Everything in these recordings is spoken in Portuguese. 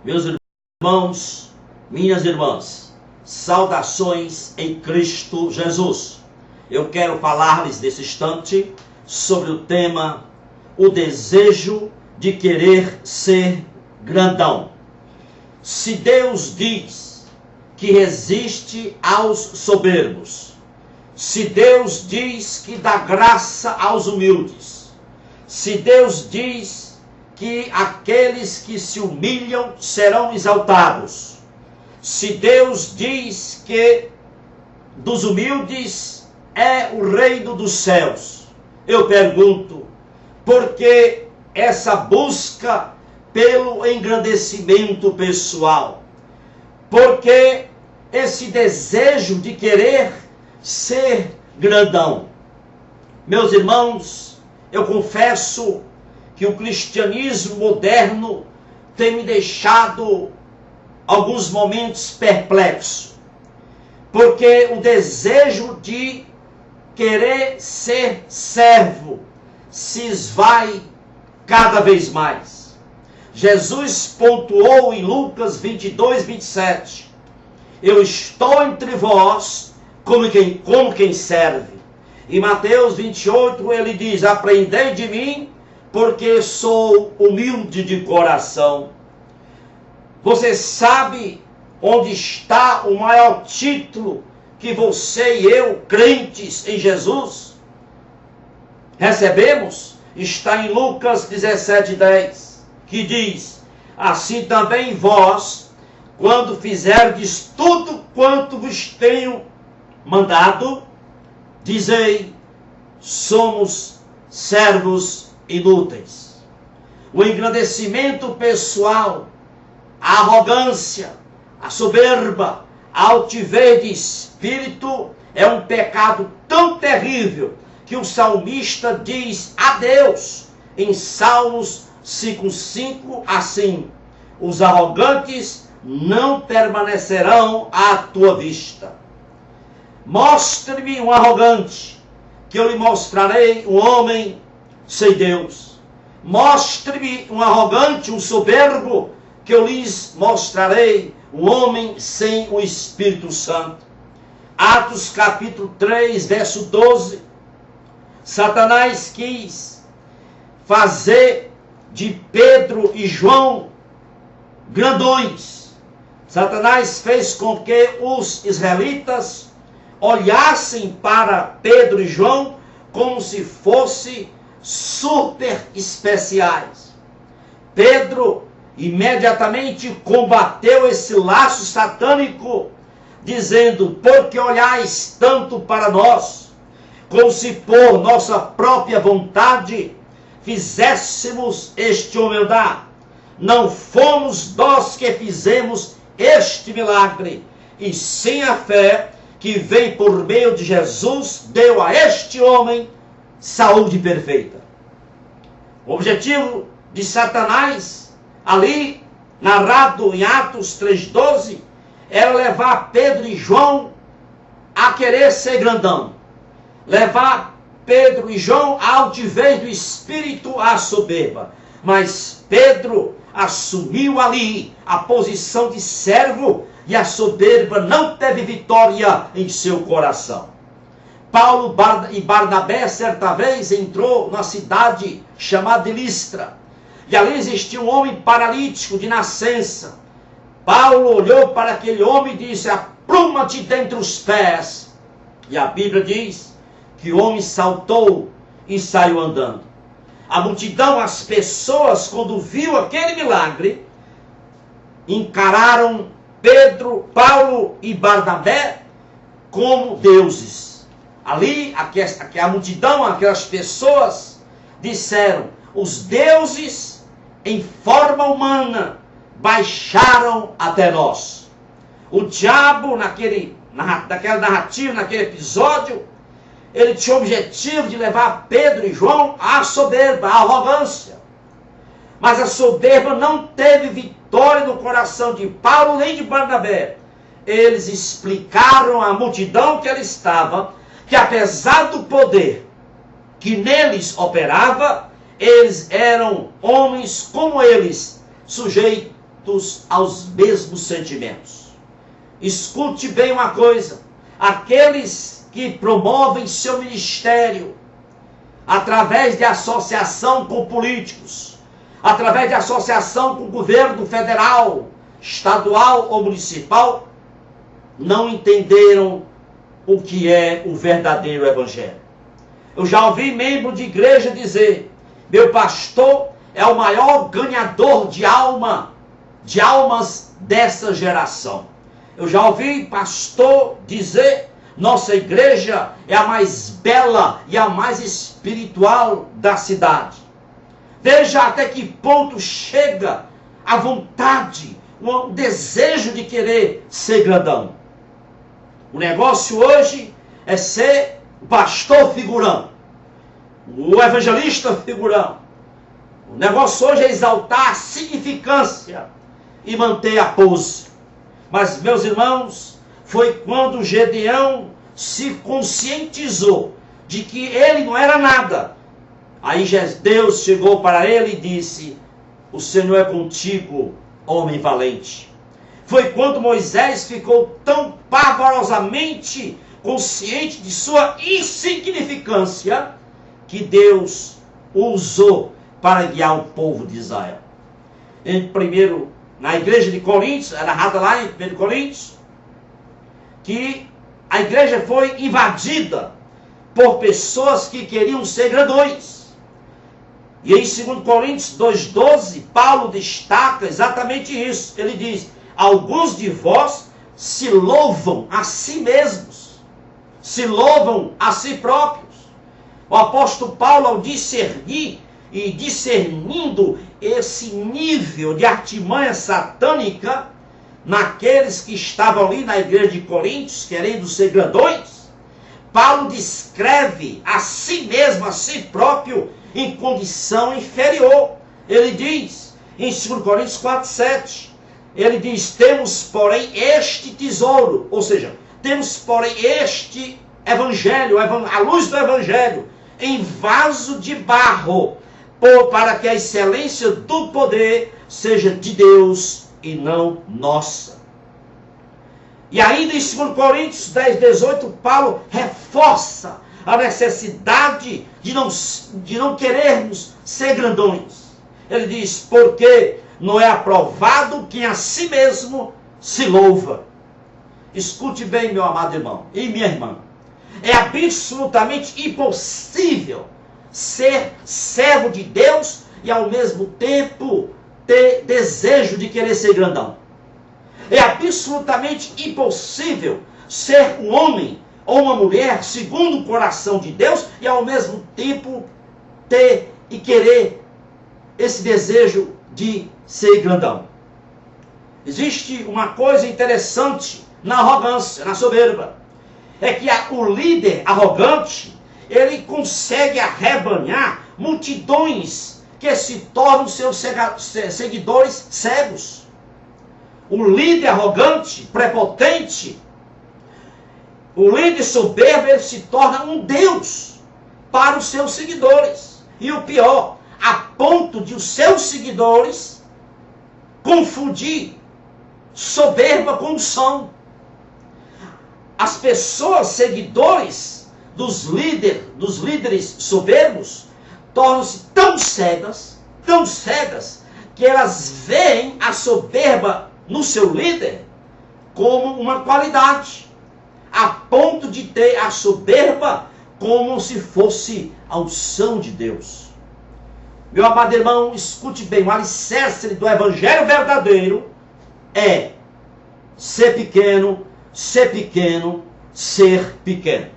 Meus irmãos, minhas irmãs, saudações em Cristo Jesus. Eu quero falar-lhes nesse instante sobre o tema, o desejo de querer ser grandão. Se Deus diz que resiste aos soberbos, se Deus diz que dá graça aos humildes, se Deus diz que aqueles que se humilham serão exaltados, se Deus diz que dos humildes é o reino dos céus, eu pergunto, por que essa busca pelo engrandecimento pessoal? Por que esse desejo de querer ser grandão? Meus irmãos, eu confesso que o cristianismo moderno tem me deixado alguns momentos perplexo, porque o desejo de querer ser servo se esvai cada vez mais. Jesus pontuou em Lucas 22, 27, eu estou entre vós como quem serve. Em Mateus 28 ele diz, aprendei de mim, porque sou humilde de coração. Você sabe onde está o maior título que você e eu, crentes em Jesus, recebemos? Está em Lucas 17:10, que diz, assim também vós, quando fizerdes tudo quanto vos tenho mandado, dizei, somos servos inúteis. O engrandecimento pessoal, a arrogância, a soberba, a altivez de espírito é um pecado tão terrível que o salmista diz a Deus em Salmos 5:5 assim, os arrogantes não permanecerão à tua vista. Mostre-me um arrogante, que eu lhe mostrarei um homem sem Deus. Mostre-me um arrogante, um soberbo, que eu lhes mostrarei um homem sem o Espírito Santo. Atos capítulo 3, verso 12. Satanás quis fazer de Pedro e João grandões. Satanás fez com que os israelitas olhassem para Pedro e João como se fossem super especiais. Pedro imediatamente combateu esse laço satânico, dizendo, porque olhais tanto para nós, como se por nossa própria vontade fizéssemos este homem andar. Não fomos nós que fizemos este milagre, e sim a fé que veio por meio de Jesus, deu a este homem saúde perfeita. O objetivo de Satanás, ali narrado em Atos 3:12, era levar Pedro e João a querer ser grandão, levar Pedro e João à altivez do espírito, à soberba. Mas Pedro assumiu ali a posição de servo e a soberba não teve vitória em seu coração. Paulo e Barnabé certa vez entrou na cidade chamada Listra, e ali existia um homem paralítico de nascença. Paulo olhou para aquele homem e disse, apruma-te dentre os pés. E a Bíblia diz que o homem saltou e saiu andando. A multidão, as pessoas, quando viu aquele milagre, encararam Pedro, Paulo e Barnabé como deuses. Ali, a multidão, aquelas pessoas, disseram, os deuses em forma humana baixaram até nós. O diabo, naquela narrativa, naquele episódio, ele tinha o objetivo de levar Pedro e João à soberba, à arrogância. Mas a soberba não teve vitória no coração de Paulo nem de Barnabé. Eles explicaram à multidão que ela estava, que apesar do poder que neles operava, eles eram homens como eles, sujeitos aptos aos mesmos sentimentos. Escute bem uma coisa: aqueles que promovem seu ministério através de associação com políticos, através de associação com o governo federal, estadual ou municipal, não entenderam o que é o verdadeiro evangelho. Eu já ouvi membro de igreja dizer: meu pastor é o maior ganhador de almas dessa geração. Eu já ouvi pastor dizer: nossa igreja é a mais bela e a mais espiritual da cidade. Veja até que ponto chega a vontade, o desejo de querer ser grandão. O negócio hoje é ser o pastor figurão, o evangelista figurão. O negócio hoje é exaltar a significância e manter a pose. Mas, meus irmãos, foi quando Gedeão se conscientizou de que ele não era nada. Aí Deus chegou para ele e disse: o Senhor é contigo, homem valente. Foi quando Moisés ficou tão pavorosamente consciente de sua insignificância que Deus o usou para guiar o povo de Israel. Na igreja de Coríntios, é narrada lá em 1 Coríntios, que a igreja foi invadida por pessoas que queriam ser grandões. E em 2 Coríntios 2,12, Paulo destaca exatamente isso. Ele diz: alguns de vós se louvam a si mesmos, se louvam a si próprios. O apóstolo Paulo, ao discernir e discernindo esse nível de artimanha satânica naqueles que estavam ali na igreja de Coríntios, querendo ser grandões, Paulo descreve a si mesmo, a si próprio, em condição inferior. Ele diz, em 2 Coríntios 4,7, ele diz: temos, porém, este tesouro, ou seja, temos, porém, este evangelho, a luz do evangelho, em vaso de barro, para que a excelência do poder seja de Deus e não nossa. E ainda em 2 Coríntios 10,18, Paulo reforça a necessidade de não querermos ser grandões. Ele diz: porque não é aprovado quem a si mesmo se louva. Escute bem, meu amado irmão e minha irmã. É absolutamente impossível ser servo de Deus e ao mesmo tempo ter desejo de querer ser grandão. É absolutamente impossível ser um homem ou uma mulher segundo o coração de Deus e ao mesmo tempo ter e querer esse desejo de ser grandão. Existe uma coisa interessante na arrogância, na soberba. É que o líder arrogante, ele consegue arrebanhar multidões que se tornam seus seguidores cegos. O líder arrogante, prepotente, o líder soberbo, ele se torna um Deus para os seus seguidores. E o pior, a ponto de os seus seguidores confundir soberba com unção. As pessoas seguidores dos líderes soberbos, tornam-se tão cegas, que elas veem a soberba no seu líder como uma qualidade, a ponto de ter a soberba como se fosse a unção de Deus. Meu amado irmão, escute bem: o alicerce do evangelho verdadeiro é ser pequeno, ser pequeno, ser pequeno.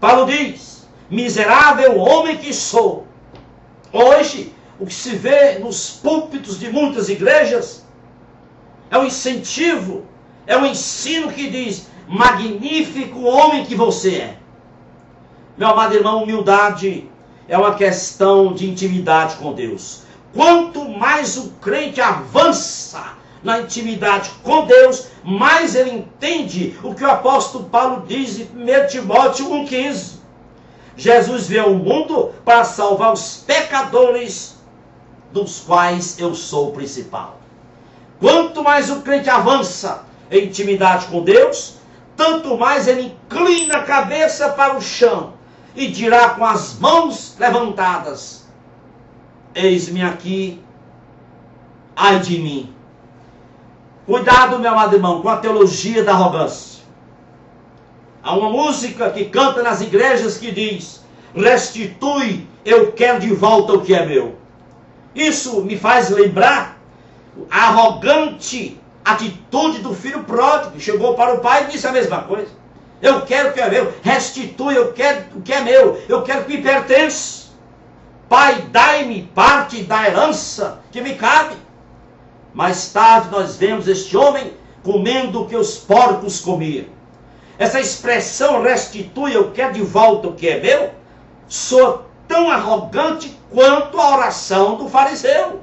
Paulo diz: miserável homem que sou. Hoje, o que se vê nos púlpitos de muitas igrejas é um incentivo, é um ensino que diz: magnífico homem que você é. Meu amado irmão, humildade é uma questão de intimidade com Deus. Quanto mais o crente avança na intimidade com Deus, mais ele entende o que o apóstolo Paulo diz em 1 Timóteo 1,15. Jesus veio ao mundo para salvar os pecadores, dos quais eu sou o principal. Quanto mais o crente avança em intimidade com Deus, tanto mais ele inclina a cabeça para o chão e dirá com as mãos levantadas: eis-me aqui, ai de mim. Cuidado, meu amado irmão, com a teologia da arrogância. Há uma música que canta nas igrejas que diz: restitui, eu quero de volta o que é meu. Isso me faz lembrar a arrogante atitude do filho pródigo, que chegou para o pai e disse a mesma coisa: eu quero o que é meu, restitui, eu quero o que é meu, eu quero o que me pertence. Pai, dai-me parte da herança que me cabe. Mais tarde nós vemos este homem comendo o que os porcos comiam. Essa expressão restitui, eu quero de volta o que é meu, soa tão arrogante quanto a oração do fariseu.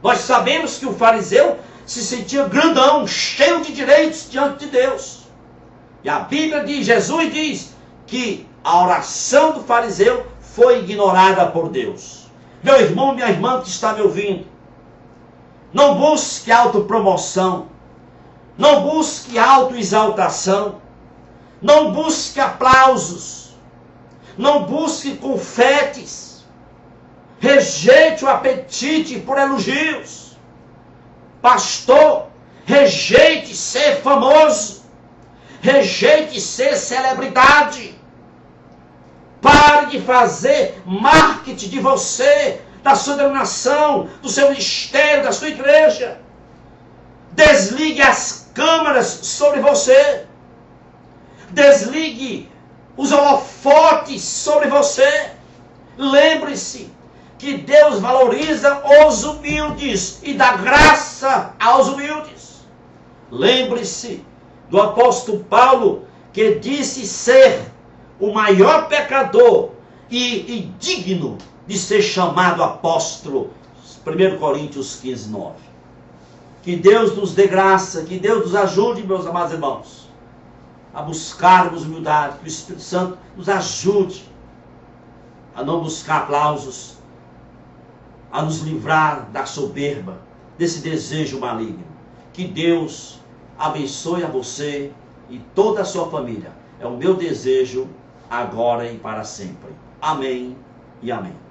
Nós sabemos que o fariseu se sentia grandão, cheio de direitos diante de Deus. E a Bíblia diz, Jesus diz, que a oração do fariseu foi ignorada por Deus. Meu irmão, minha irmã que está me ouvindo, não busque autopromoção, não busque autoexaltação, não busque aplausos, não busque confetes, rejeite o apetite por elogios. Pastor, rejeite ser famoso, rejeite ser celebridade. Pare de fazer marketing de você, da sua denominação, do seu ministério, da sua igreja. Desligue as câmeras sobre você. Desligue os holofotes sobre você. Lembre-se que Deus valoriza os humildes e dá graça aos humildes. Lembre-se do apóstolo Paulo, que disse ser o maior pecador e digno de ser chamado apóstolo. 1 Coríntios 15, 9. Que Deus nos dê graça, que Deus nos ajude, meus amados irmãos, a buscarmos humildade, que o Espírito Santo nos ajude a não buscar aplausos, a nos livrar da soberba, desse desejo maligno. Que Deus abençoe a você e toda a sua família. É o meu desejo agora e para sempre. Amém e amém.